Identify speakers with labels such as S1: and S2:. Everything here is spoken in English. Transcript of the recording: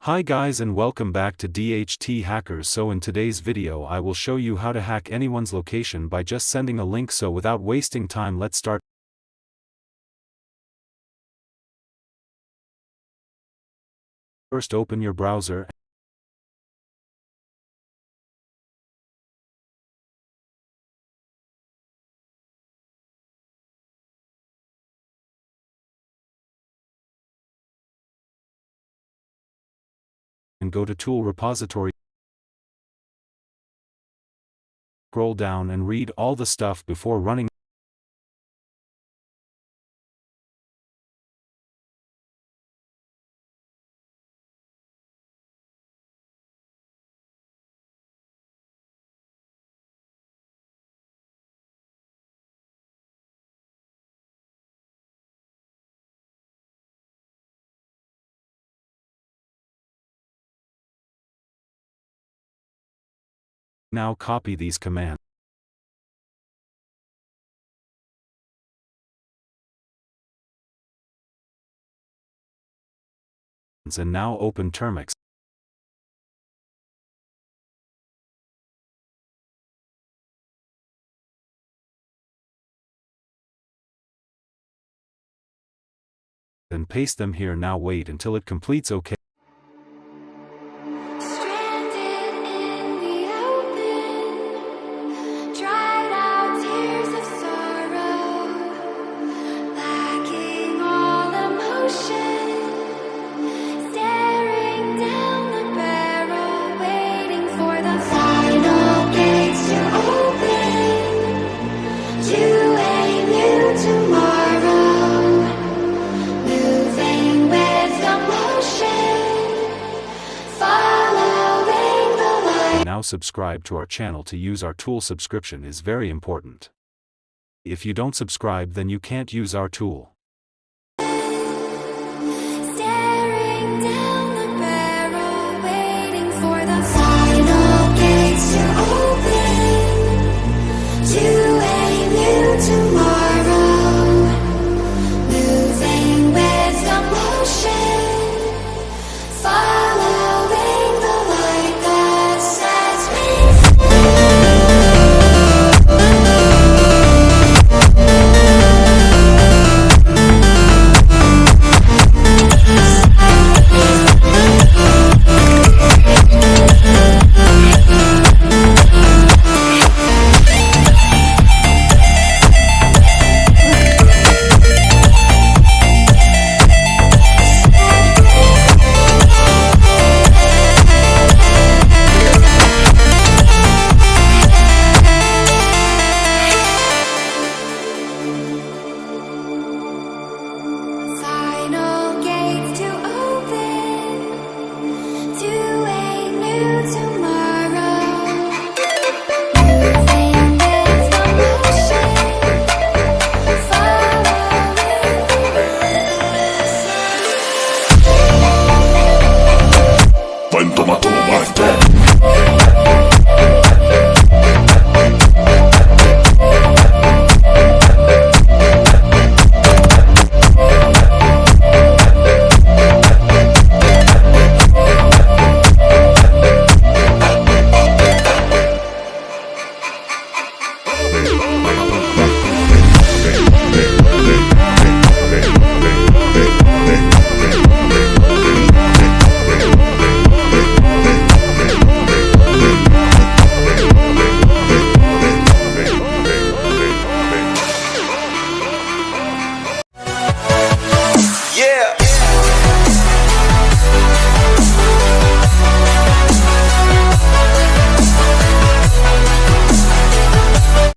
S1: Hi guys and welcome back to DHT-HACKERS. So in today's video I will show you how to hack anyone's location by just sending a link. So without wasting time, let's start. First, open your browser and go to Tool Repository. Scroll down and read all the stuff before running. Now copy these commands and now open Termux. Then paste them here. Now wait until it completes. OK. Now subscribe to our channel. To use our tool, subscription is very important. If you don't subscribe, then you can't use our tool.